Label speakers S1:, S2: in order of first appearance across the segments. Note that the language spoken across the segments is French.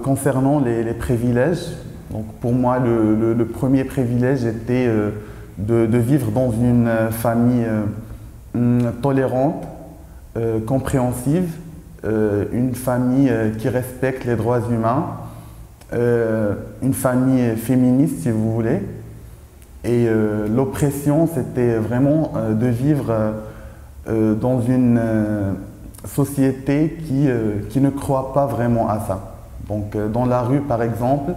S1: Concernant les privilèges, donc pour moi le premier privilège était de vivre dans une famille tolérante, compréhensive, une famille qui respecte les droits humains, une famille féministe si vous voulez. Et l'oppression, c'était vraiment de vivre dans une société qui ne croit pas vraiment à ça. Donc dans la rue par exemple,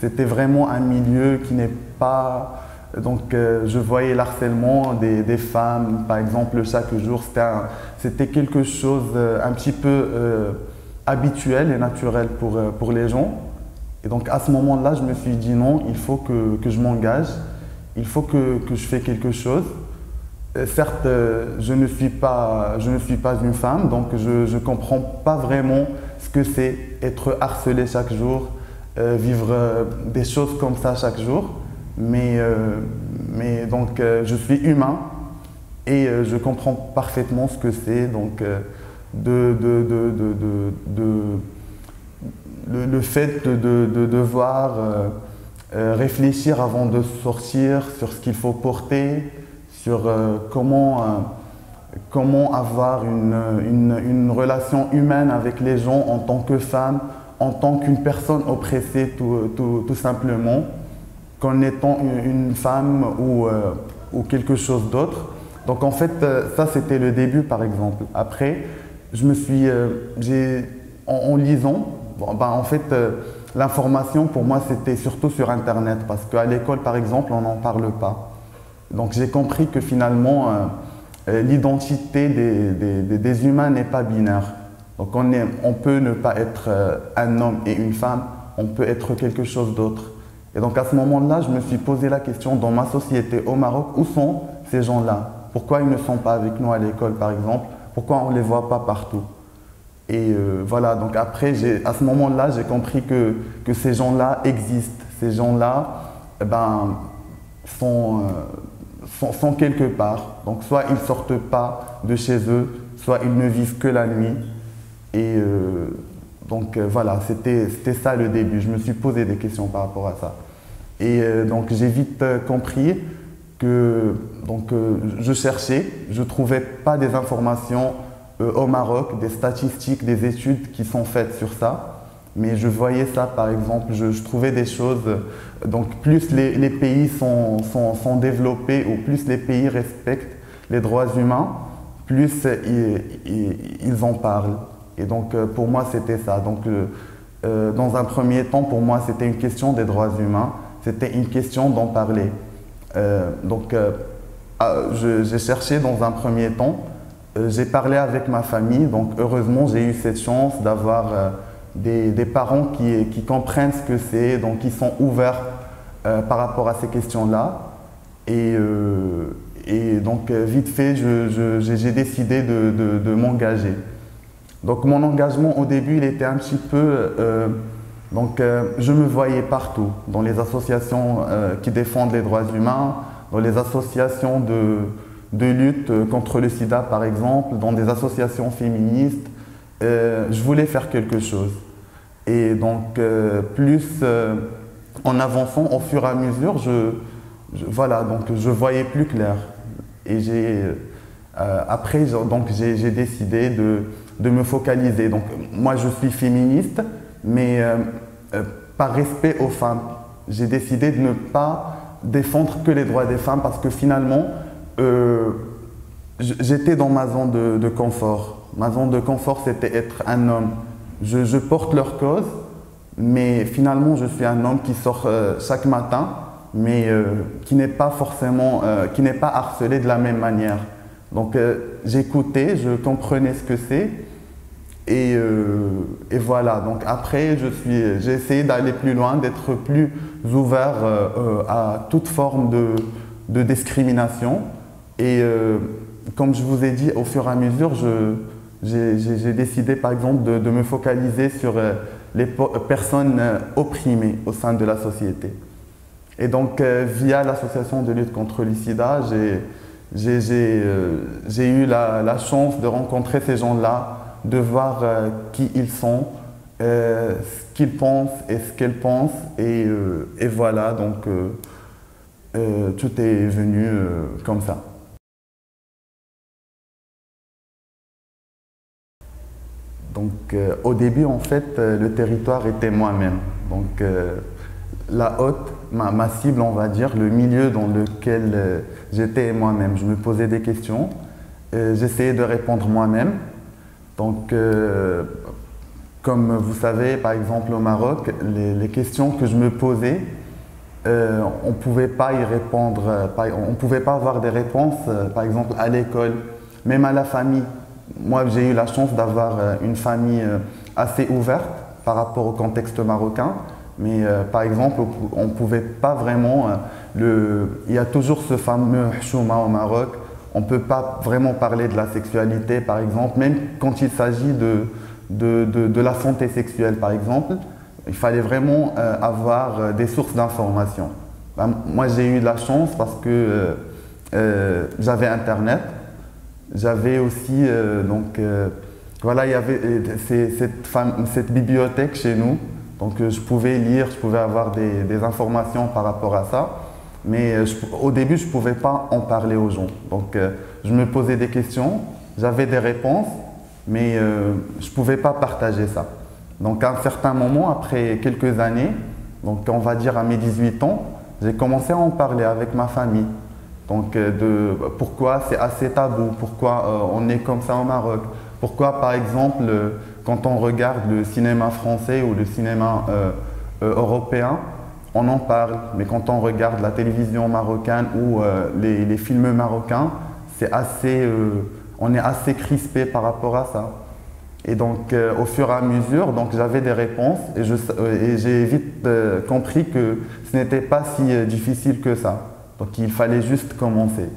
S1: c'était vraiment un milieu qui n'est pas... Donc je voyais l'harcèlement des femmes par exemple chaque jour, c'était quelque chose un petit peu habituel et naturel pour les gens. Et donc à ce moment-là, je me suis dit non, il faut que je m'engage, il faut que je fasse quelque chose. Certes, je ne suis pas une femme, donc je ne comprends pas vraiment ce que c'est être harcelé chaque jour, vivre des choses comme ça chaque jour. Mais donc, je suis humain et je comprends parfaitement ce que c'est. Donc, le fait de devoir réfléchir avant de sortir sur ce qu'il faut porter, sur comment avoir une relation humaine avec les gens en tant que femme, en tant qu'une personne oppressée tout simplement, qu'en étant une femme ou quelque chose d'autre. Donc en fait, ça c'était le début par exemple. Après, je me suis, en lisant, en fait, l'information pour moi c'était surtout sur Internet parce qu'à l'école par exemple, on n'en parle pas. Donc j'ai compris que finalement, l'identité des humains n'est pas binaire. Donc on peut ne pas être un homme et une femme, on peut être quelque chose d'autre. Et donc à ce moment-là, je me suis posé la question dans ma société au Maroc, où sont ces gens-là? Pourquoi ils ne sont pas avec nous à l'école par exemple? Pourquoi on ne les voit pas partout? Et voilà, donc après, à ce moment-là, j'ai compris que ces gens-là existent. Ces gens-là sont quelque part. Donc soit ils ne sortent pas de chez eux, soit ils ne vivent que la nuit. Et donc voilà, c'était ça le début. Je me suis posé des questions par rapport à ça. Et donc j'ai vite compris que je cherchais, je ne trouvais pas des informations au Maroc, des statistiques, des études qui sont faites sur ça. Mais je voyais ça par exemple, je trouvais des choses, donc plus les pays sont développés ou plus les pays respectent les droits humains, plus ils en parlent. Et donc pour moi c'était ça. Donc dans un premier temps pour moi c'était une question des droits humains, c'était une question d'en parler. J'ai cherché dans un premier temps, j'ai parlé avec ma famille, donc heureusement j'ai eu cette chance d'avoir des parents qui comprennent ce que c'est, donc qui sont ouverts par rapport à ces questions-là. Et donc vite fait, j'ai décidé de m'engager. Donc mon engagement au début, il était un petit peu... je me voyais partout, dans les associations qui défendent les droits humains, dans les associations de lutte contre le sida par exemple, dans des associations féministes. Je voulais faire quelque chose. Et donc, en avançant au fur et à mesure, voilà, donc je voyais plus clair. Et après, j'ai décidé de me focaliser. Donc, moi, je suis féministe, mais par respect aux femmes. J'ai décidé de ne pas défendre que les droits des femmes parce que finalement, j'étais dans ma zone de confort. Ma zone de confort, c'était être un homme. Je porte leur cause, mais finalement, je suis un homme qui sort chaque matin, mais qui n'est pas forcément, qui n'est pas harcelé de la même manière. Donc, j'écoutais, je comprenais ce que c'est, et voilà. Donc après, j'ai essayé d'aller plus loin, d'être plus ouvert à toute forme de discrimination. Et comme je vous ai dit, au fur et à mesure, j'ai décidé par exemple de me focaliser sur les personnes opprimées au sein de la société. Et donc via l'association de lutte contre le sida, j'ai eu la chance de rencontrer ces gens-là, de voir qui ils sont, ce qu'ils pensent et ce qu'elles pensent. Et voilà, donc tout est venu comme ça. Donc au début, en fait, le territoire était moi-même. Donc la haute, ma cible, on va dire, le milieu dans lequel j'étais moi-même. Je me posais des questions, j'essayais de répondre moi-même. Donc comme vous savez, par exemple au Maroc, les questions que je me posais, on ne pouvait pas y répondre, on ne pouvait pas avoir des réponses, par exemple à l'école, même à la famille. Moi, j'ai eu la chance d'avoir une famille assez ouverte par rapport au contexte marocain, mais par exemple, on ne pouvait pas vraiment, il y a toujours ce fameux chouma au Maroc, on ne peut pas vraiment parler de la sexualité, par exemple, même quand il s'agit de la santé sexuelle, par exemple. Il fallait vraiment avoir des sources d'information. Ben, moi, j'ai eu de la chance parce que j'avais Internet. J'avais aussi, voilà, il y avait cette bibliothèque chez nous. Donc, je pouvais lire, je pouvais avoir des informations par rapport à ça. Mais au début, je ne pouvais pas en parler aux gens. Donc, je me posais des questions, j'avais des réponses, mais je ne pouvais pas partager ça. Donc à un certain moment, après quelques années, donc on va dire à mes 18 ans, j'ai commencé à en parler avec ma famille. Donc de pourquoi c'est assez tabou, pourquoi on est comme ça au Maroc, pourquoi par exemple quand on regarde le cinéma français ou le cinéma européen, on en parle, mais quand on regarde la télévision marocaine ou les films marocains, on est assez crispé par rapport à ça. Et donc, au fur et à mesure, j'avais des réponses et j'ai vite compris que ce n'était pas si difficile que ça. Donc, il fallait juste commencer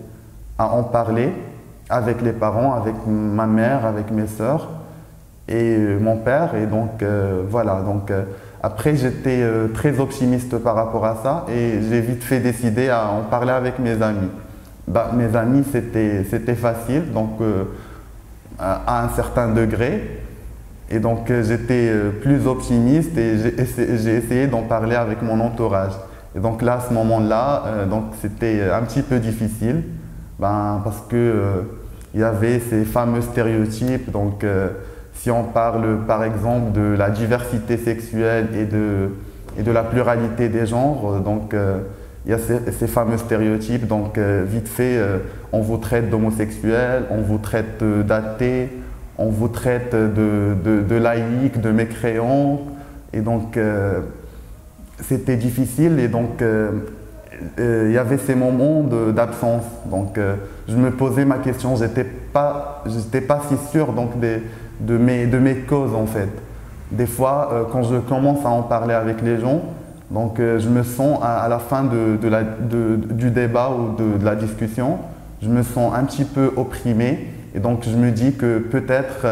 S1: à en parler avec les parents, avec ma mère, avec mes sœurs et mon père. Et donc, voilà. Donc, après, j'étais très optimiste par rapport à ça et j'ai vite fait décider à en parler avec mes amis. Bah, mes amis, c'était facile. Donc, à un certain degré. Et donc j'étais plus optimiste et j'ai essayé d'en parler avec mon entourage. Et donc là, à ce moment-là, c'était un petit peu difficile parce que il y avait ces fameux stéréotypes. Donc si on parle par exemple de la diversité sexuelle et de la pluralité des genres, il y a ces fameux stéréotypes. Donc vite fait, on vous traite d'homosexuel, on vous traite d'athée, on vous traite de laïcs, de mécréants. Et donc c'était difficile et donc il y avait ces moments d'absence. Donc je me posais ma question, j'étais pas si sûr donc, de mes causes en fait. Des fois, quand je commence à en parler avec les gens, donc je me sens à la fin du débat ou de la discussion, je me sens un petit peu opprimé et donc je me dis que peut-être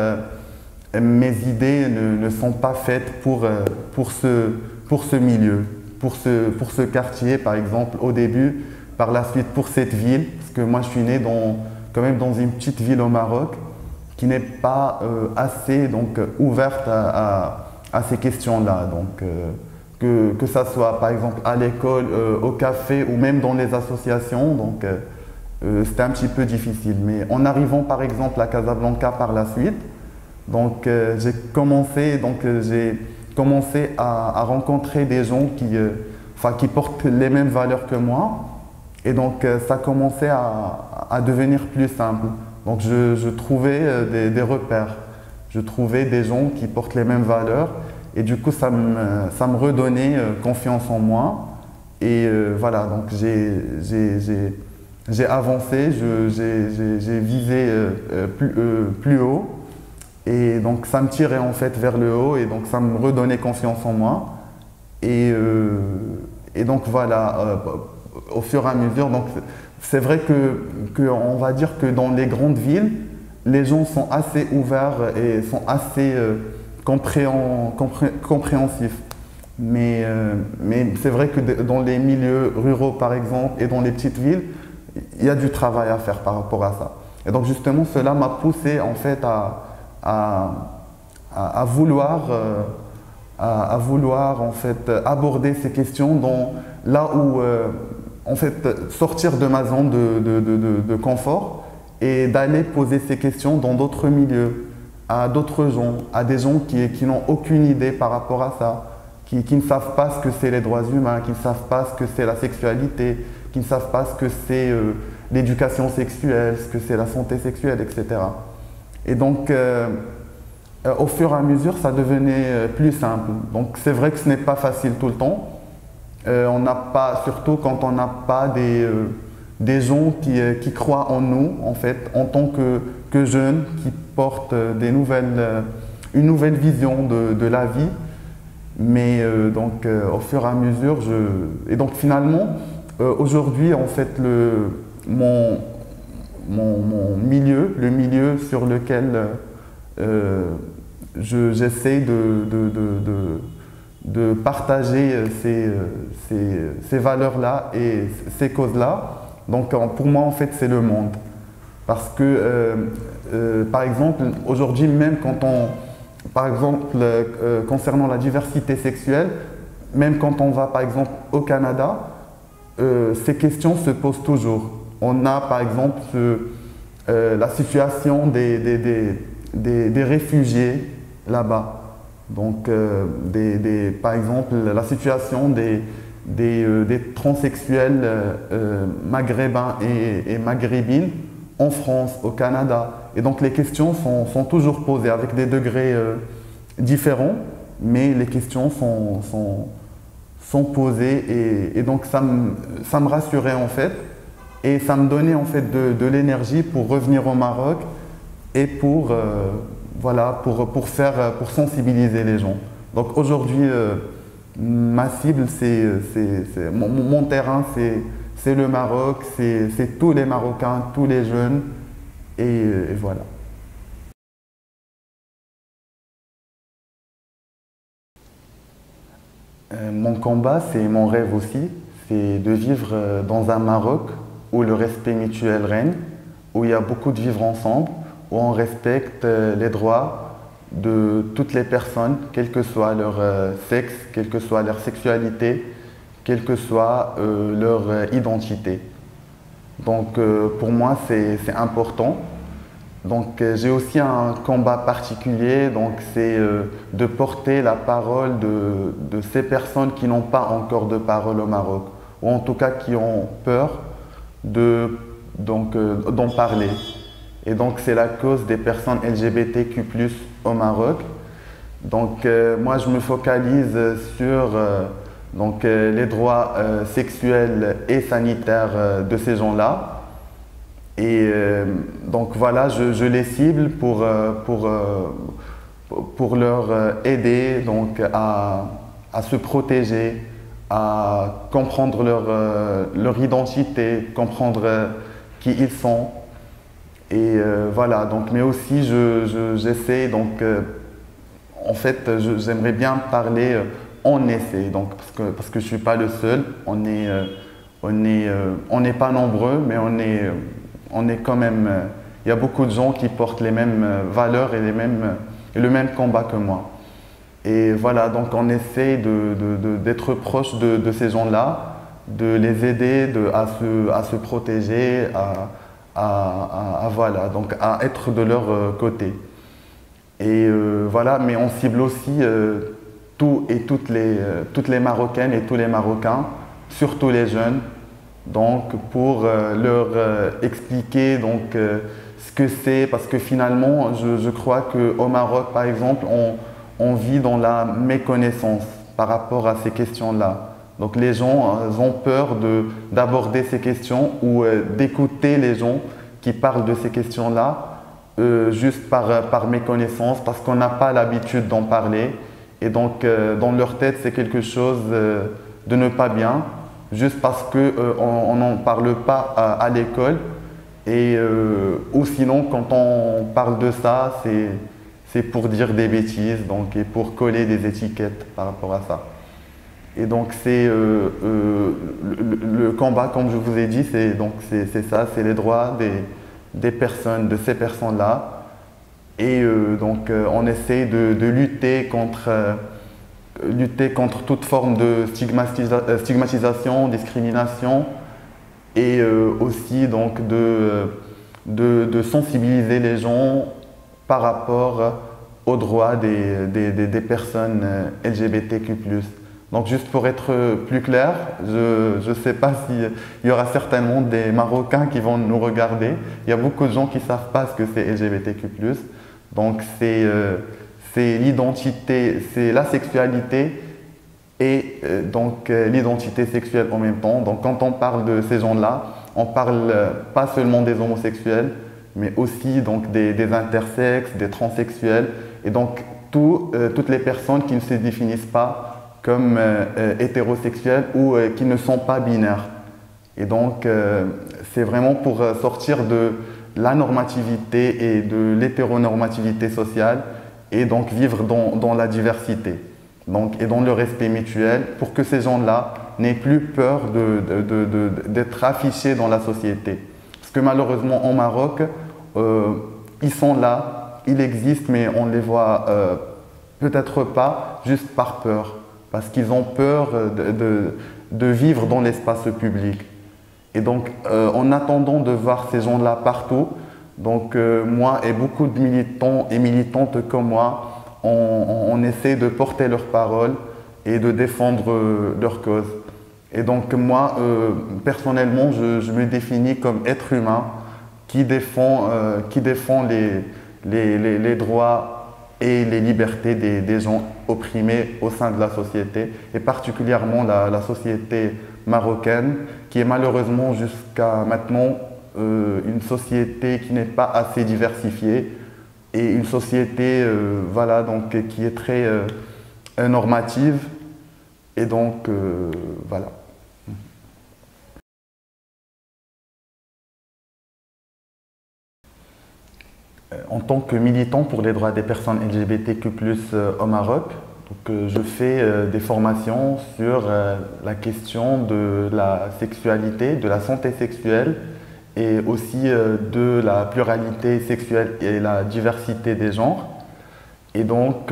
S1: mes idées ne sont pas faites pour ce milieu, pour ce quartier par exemple au début, par la suite pour cette ville, parce que moi je suis né quand même dans une petite ville au Maroc qui n'est pas assez ouverte à ces questions-là. Donc, que ça soit par exemple à l'école, au café ou même dans les associations. Donc c'était un petit peu difficile. Mais en arrivant par exemple à Casablanca par la suite, donc j'ai commencé à rencontrer des gens qui portent les mêmes valeurs que moi. Et donc ça commençait à devenir plus simple. Donc je trouvais des repères. Je trouvais des gens qui portent les mêmes valeurs. Et du coup, ça me redonnait confiance en moi. Et voilà, donc j'ai avancé, j'ai visé plus haut. Et donc, ça me tirait en fait vers le haut. Et donc, ça me redonnait confiance en moi. Et donc, voilà, au fur et à mesure. Donc, c'est vrai qu'on va dire que dans les grandes villes, les gens sont assez ouverts et sont assez compréhensif. Mais c'est vrai que dans les milieux ruraux, par exemple, et dans les petites villes, il y a du travail à faire par rapport à ça. Et donc justement, cela m'a poussé en fait à vouloir à vouloir en fait aborder ces questions là où en fait sortir de ma zone de confort et d'aller poser ces questions dans d'autres milieux, à d'autres gens, à des gens qui n'ont aucune idée par rapport à ça, qui ne savent pas ce que c'est les droits humains, qui ne savent pas ce que c'est la sexualité, qui ne savent pas ce que c'est l'éducation sexuelle, ce que c'est la santé sexuelle, etc. Et donc, au fur et à mesure, ça devenait plus simple. Donc, c'est vrai que ce n'est pas facile tout le temps. On n'a pas, surtout quand on n'a pas des gens qui croient en nous, en fait, en tant que jeunes, qui portent une nouvelle vision de la vie. Mais donc, au fur et à mesure, et donc finalement, aujourd'hui, en fait, mon milieu, le milieu sur lequel j'essaie de partager ces valeurs-là et ces causes-là. Donc pour moi, en fait, c'est le monde. Parce que, par exemple, aujourd'hui, même par exemple, concernant la diversité sexuelle, même quand on va, par exemple, au Canada, ces questions se posent toujours. On a, par exemple, la situation des réfugiés là-bas. Donc, par exemple, la situation des transsexuels maghrébins et maghrébines en France, au Canada. Et donc, les questions sont toujours posées avec des degrés différents, mais les questions sont posées. Et donc, ça me rassurait en fait. Et ça me donnait en fait de l'énergie pour revenir au Maroc et pour sensibiliser les gens. Donc aujourd'hui, ma cible, mon terrain, c'est le Maroc, c'est tous les Marocains, tous les jeunes, et voilà. Mon combat, c'est mon rêve aussi, c'est de vivre dans un Maroc où le respect mutuel règne, où il y a beaucoup de vivre ensemble, où on respecte les droits de toutes les personnes, quel que soit leur sexe, quelle que soit leur sexualité, quelle que soit leur identité. Donc pour moi, c'est important. Donc j'ai aussi un combat particulier, donc c'est de porter la parole de ces personnes qui n'ont pas encore de parole au Maroc, ou en tout cas qui ont peur d'en parler. Et donc c'est la cause des personnes LGBTQ+ au Maroc. Donc moi je me focalise sur les droits sexuels et sanitaires de ces gens-là. Et donc voilà, je les cible pour leur aider donc, à se protéger, à comprendre leur identité, comprendre qui ils sont. Et voilà, donc, mais aussi j'essaie, donc en fait j'aimerais bien parler en essai, donc, parce que je ne suis pas le seul, on n'est pas nombreux, mais on est quand même, il y a beaucoup de gens qui portent les mêmes valeurs et le même combat que moi. Et voilà, donc on essaie d'être proche de ces gens-là, de les aider à se protéger, voilà, donc à être de leur côté. Et voilà, mais on cible aussi toutes les Marocaines et tous les Marocains, surtout les jeunes, donc pour leur expliquer donc, ce que c'est, parce que finalement, je crois qu'au Maroc, par exemple, on vit dans la méconnaissance par rapport à ces questions-là. Donc les gens ont peur d'aborder ces questions ou d'écouter les gens qui parlent de ces questions-là juste par méconnaissance, parce qu'on n'a pas l'habitude d'en parler. Et donc dans leur tête, c'est quelque chose de ne pas bien, juste parce qu'on n'en parle pas à l'école. Ou sinon, quand on parle de ça, c'est pour dire des bêtises, donc, et pour coller des étiquettes par rapport à ça. Et donc c'est le combat, comme je vous ai dit, c'est ça, c'est les droits des personnes, de ces personnes-là. Et donc on essaie de lutter contre lutter contre toute forme de stigmatisation, discrimination et aussi donc de sensibiliser les gens par rapport aux droits des personnes LGBTQ+. Donc juste pour être plus clair, je ne sais pas s'il y aura certainement des Marocains qui vont nous regarder. Il y a beaucoup de gens qui ne savent pas ce que c'est LGBTQ+. Donc c'est l'identité, c'est la sexualité et donc l'identité sexuelle en même temps. Donc quand on parle de ces gens-là, on parle pas seulement des homosexuels, mais aussi donc des intersexes, des transsexuels et donc toutes les personnes qui ne se définissent pas comme hétérosexuels ou qui ne sont pas binaires. Et donc c'est vraiment pour sortir de la normativité et de l'hétéronormativité sociale et donc vivre dans la diversité donc, et dans le respect mutuel pour que ces gens-là n'aient plus peur d'être affichés dans la société. Parce que malheureusement en Maroc, ils sont là, ils existent, mais on ne les voit peut-être pas juste par peur, parce qu'ils ont peur de vivre dans l'espace public. Et donc, en attendant de voir ces gens-là partout, donc moi et beaucoup de militants et militantes comme moi, on essaie de porter leurs paroles et de défendre leur cause. Et donc moi, personnellement, je me définis comme être humain qui défend les droits et les libertés des gens opprimés au sein de la société, et particulièrement la société marocaine, qui est malheureusement jusqu'à maintenant une société qui n'est pas assez diversifiée et une société voilà, donc, qui est très normative. Et donc, voilà. En tant que militant pour les droits des personnes LGBTQ+, au Maroc, donc, je fais des formations sur la question de la sexualité, de la santé sexuelle et aussi de la pluralité sexuelle et la diversité des genres. Et donc,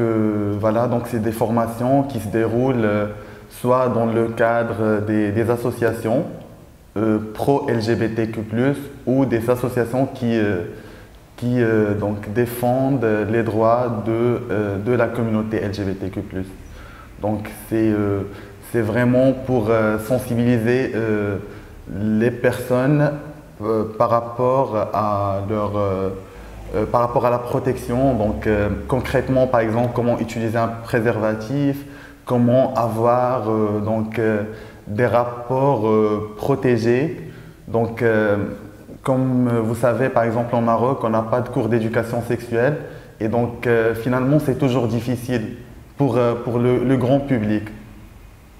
S1: voilà, donc c'est des formations qui se déroulent soit dans le cadre des associations pro-LGBTQ+, ou des associations qui donc défendent les droits de la communauté LGBTQ+. Donc c'est vraiment pour sensibiliser les personnes par rapport à la protection. Donc concrètement, par exemple, comment utiliser un préservatif, comment avoir donc des rapports protégés. Donc comme vous savez, par exemple, en Maroc, on n'a pas de cours d'éducation sexuelle et donc finalement, c'est toujours difficile pour le grand public.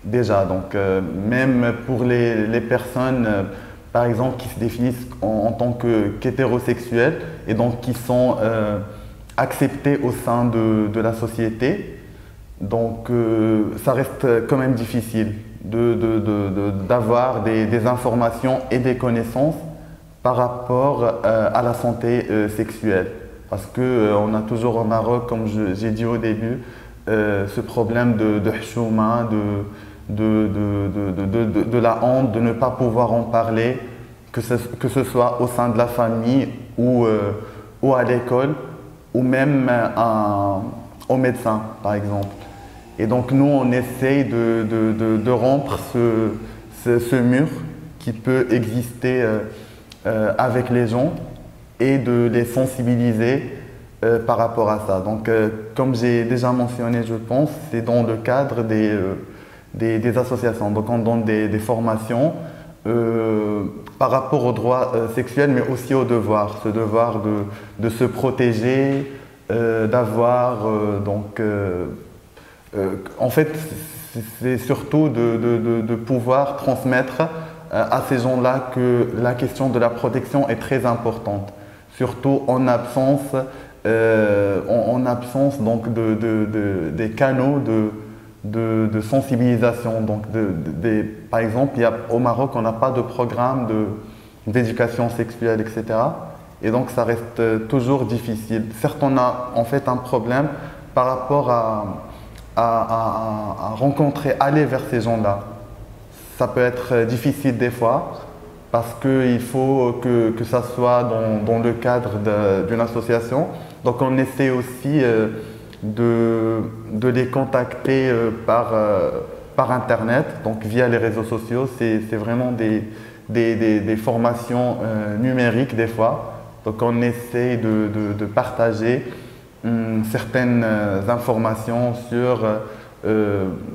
S1: Déjà, donc même pour les personnes, par exemple, qui se définissent en tant qu'hétérosexuels et donc qui sont acceptés au sein de la société, donc ça reste quand même difficile d'avoir des informations et des connaissances par rapport à la santé sexuelle. Parce qu'on a toujours au Maroc, comme j'ai dit au début, ce problème de hchouma, de la honte, de ne pas pouvoir en parler, que ce soit au sein de la famille ou à l'école, ou même au médecin, par exemple. Et donc nous, on essaye de rompre ce mur qui peut exister avec les gens et de les sensibiliser par rapport à ça. Donc, comme j'ai déjà mentionné, je pense, c'est dans le cadre des associations. Donc, on donne des formations par rapport aux droits sexuels, mais aussi au devoir. Ce devoir de se protéger, d'avoir donc... en fait, c'est surtout de pouvoir transmettre à ces gens-là que la question de la protection est très importante, surtout en absence donc des canaux de sensibilisation. Donc par exemple, au Maroc, on n'a pas de programme d'éducation sexuelle, etc. Et donc ça reste toujours difficile. Certes, on a en fait un problème par rapport à rencontrer, aller vers ces gens-là. Ça peut être difficile des fois parce qu'il faut que ça soit dans le cadre d'une association. Donc on essaie aussi de les contacter par Internet, donc via les réseaux sociaux. C'est vraiment des formations numériques des fois. Donc on essaie de partager certaines informations sur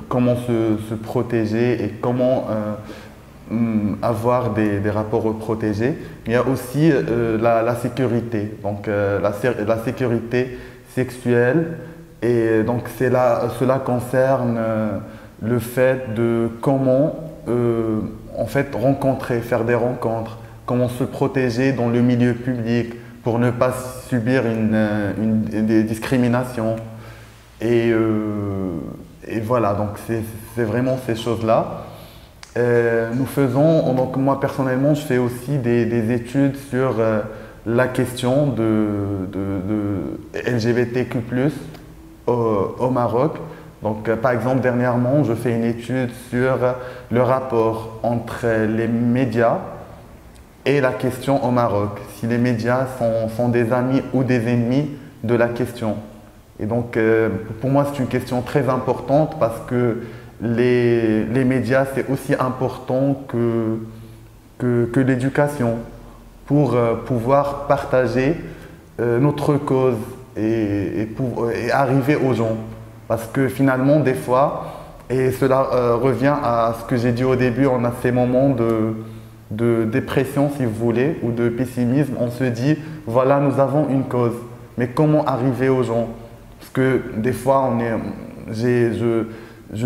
S1: comment se protéger et comment avoir des rapports protégés. Il y a aussi la sécurité, donc la sécurité sexuelle. Et donc cela concerne le fait de comment en fait rencontrer, faire des rencontres, comment se protéger dans le milieu public pour ne pas subir des discriminations. Et voilà, donc c'est vraiment ces choses-là. Nous faisons, donc moi personnellement, je fais aussi des études sur la question de LGBTQ+, au Maroc. Donc par exemple, dernièrement, je fais une étude sur le rapport entre les médias et la question au Maroc. Si les médias sont des amis ou des ennemis de la question. Et donc pour moi, c'est une question très importante parce que les médias, c'est aussi important que l'éducation pour pouvoir partager notre cause et arriver aux gens. Parce que finalement, des fois, et cela revient à ce que j'ai dit au début, on a ces moments de dépression, si vous voulez, ou de pessimisme. On se dit, voilà, nous avons une cause. Mais comment arriver aux gens? Parce que des fois, je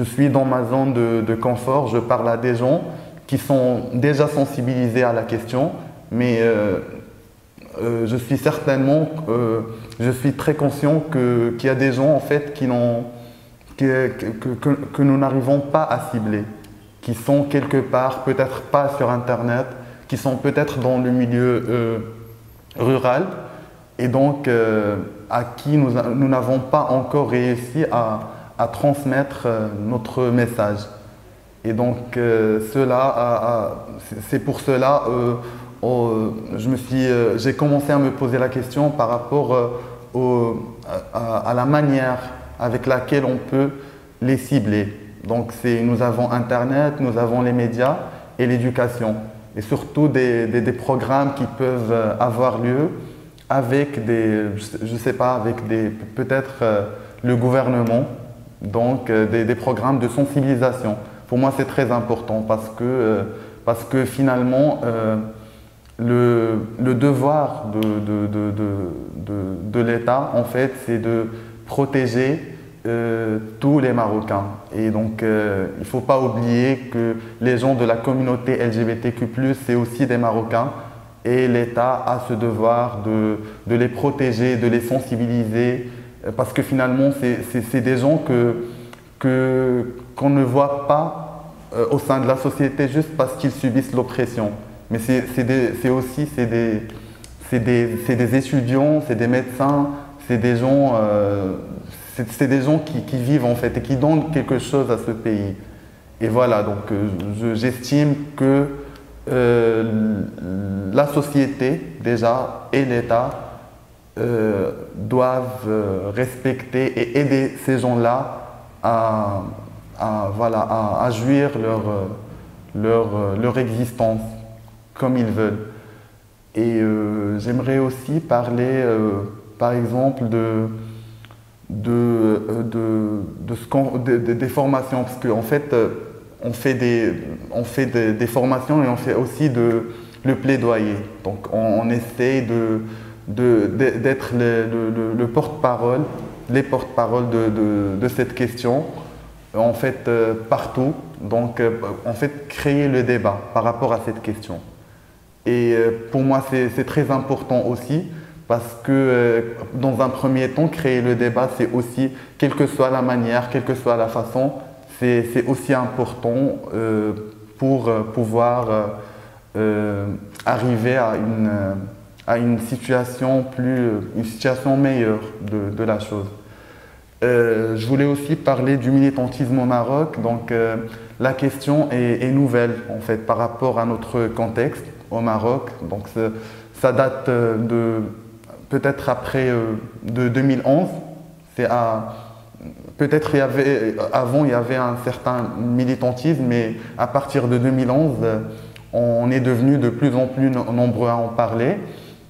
S1: suis dans ma zone de confort, je parle à des gens qui sont déjà sensibilisés à la question, mais je suis certainement, je suis très conscient qu'il y a des gens en fait que nous n'arrivons pas à cibler, qui sont quelque part, peut-être pas sur Internet, qui sont peut-être dans le milieu rural, et donc à qui nous n'avons pas encore réussi à transmettre notre message. Et donc c'est pour cela j'ai commencé à me poser la question par rapport à la manière avec laquelle on peut les cibler. Donc nous avons Internet, nous avons les médias et l'éducation. Et surtout des programmes qui peuvent avoir lieu avec je sais pas, avec peut-être le gouvernement, donc des programmes de sensibilisation. Pour moi, c'est très important parce que finalement, le devoir de l'État, en fait, c'est de protéger tous les Marocains. Et donc, il ne faut pas oublier que les gens de la communauté LGBTQ+, c'est aussi des Marocains. Et l'État a ce devoir de les protéger, de les sensibiliser, parce que finalement, c'est des gens qu'on ne voit pas au sein de la société juste parce qu'ils subissent l'oppression. Mais c'est des étudiants, c'est des médecins, c'est des gens, qui vivent en fait et qui donnent quelque chose à ce pays. Et voilà, donc j'estime que la société déjà et l'État doivent respecter et aider ces gens-là à jouir leur existence comme ils veulent. Et j'aimerais aussi parler par exemple des formations, parce qu'en fait on fait des formations et on fait aussi le plaidoyer. Donc on essaie d'être le porte-parole, les porte-parole de cette question, en fait partout. Donc en fait créer le débat par rapport à cette question. Et pour moi c'est très important aussi parce que dans un premier temps créer le débat c'est aussi, quelle que soit la manière, quelle que soit la façon, c'est aussi important pour pouvoir arriver à une situation meilleure de la chose. Je voulais aussi parler du militantisme au Maroc. Donc, la question est nouvelle en fait par rapport à notre contexte au Maroc. Donc, ça date de peut-être après de 2011. Peut-être avant il y avait un certain militantisme, mais à partir de 2011, on est devenu de plus en plus nombreux à en parler.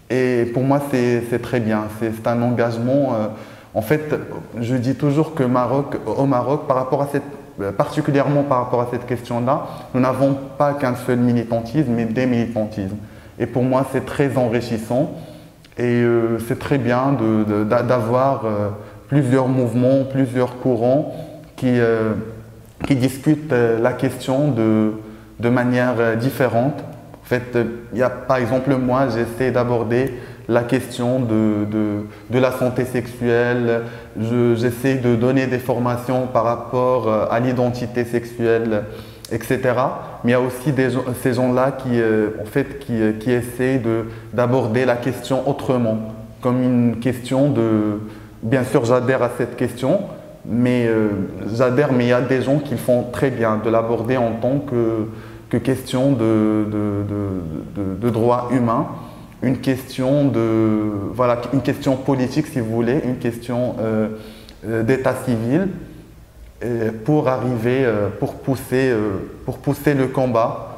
S1: Et pour moi, c'est très bien. C'est un engagement. En fait, je dis toujours que au Maroc, particulièrement par rapport à cette question-là, nous n'avons pas qu'un seul militantisme, mais des militantismes. Et pour moi, c'est très enrichissant et c'est très bien d'avoir plusieurs mouvements, plusieurs courants qui discutent la question de manière différente. En fait, par exemple, moi, j'essaie d'aborder la question de la santé sexuelle. J'essaie de donner des formations par rapport à l'identité sexuelle, etc. Mais il y a aussi ces gens-là qui essaient d'aborder la question autrement, comme une question de... Bien sûr, j'adhère à cette question, mais mais il y a des gens qui le font très bien, de l'aborder en tant que question de droits humains, une question une question politique si vous voulez, une question d'état civil, pour pousser le combat